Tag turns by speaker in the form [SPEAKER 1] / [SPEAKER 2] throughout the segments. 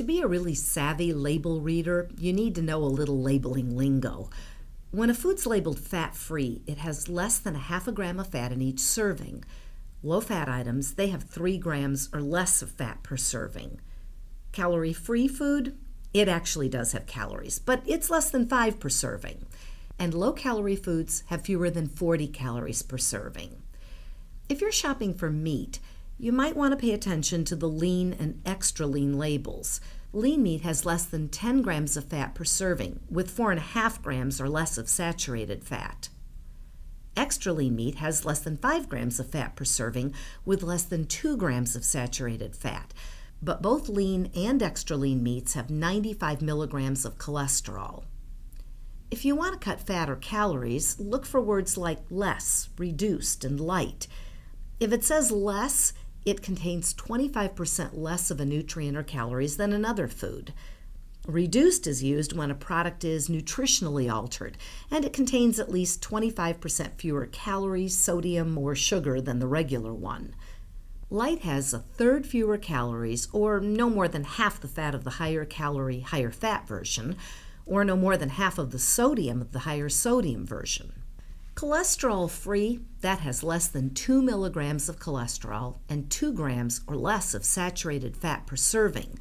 [SPEAKER 1] To be a really savvy label reader, you need to know a little labeling lingo. When a food's labeled fat-free, it has less than a half a gram of fat in each serving. Low-fat items, they have 3 grams or less of fat per serving. Calorie-free food, it actually does have calories, but it's less than 5 per serving. And low-calorie foods have fewer than 40 calories per serving. If you're shopping for meat, you might want to pay attention to the lean and extra lean labels. Lean meat has less than 10 grams of fat per serving, with 4.5 grams or less of saturated fat. Extra lean meat has less than 5 grams of fat per serving, with less than 2 grams of saturated fat. But both lean and extra lean meats have 95 milligrams of cholesterol. If you want to cut fat or calories, look for words like less, reduced, and light. If it says less, it contains 25% less of a nutrient or calories than another food. Reduced is used when a product is nutritionally altered, and it contains at least 25% fewer calories, sodium, or sugar than the regular one. Lite has a third fewer calories, or no more than half the fat of the higher calorie, higher fat version, or no more than half of the sodium of the higher sodium version. Cholesterol-free, that has less than 2 milligrams of cholesterol and 2 grams or less of saturated fat per serving.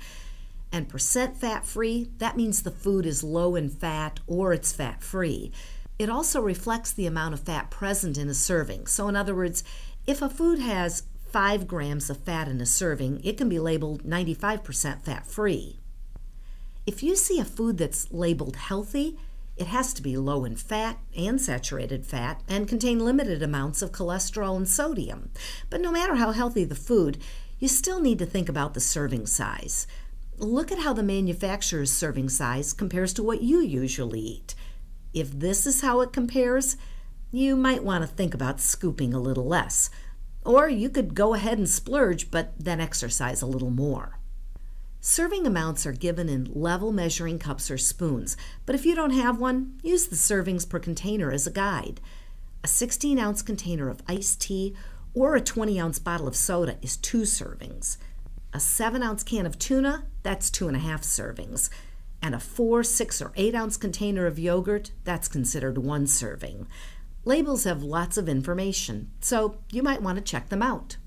[SPEAKER 1] And percent fat-free, that means the food is low in fat or it's fat-free. It also reflects the amount of fat present in a serving. So in other words, if a food has 5 grams of fat in a serving, it can be labeled 95% fat-free. If you see a food that's labeled healthy, it has to be low in fat and saturated fat and contain limited amounts of cholesterol and sodium. But no matter how healthy the food, you still need to think about the serving size. Look at how the manufacturer's serving size compares to what you usually eat. If this is how it compares, you might want to think about scooping a little less. Or you could go ahead and splurge, but then exercise a little more. Serving amounts are given in level measuring cups or spoons, but if you don't have one, use the servings per container as a guide. A 16-ounce container of iced tea or a 20-ounce bottle of soda is 2 servings. A 7-ounce can of tuna, that's 2.5 servings. And a 4, 6, or 8-ounce container of yogurt, that's considered 1 serving. Labels have lots of information, so you might want to check them out.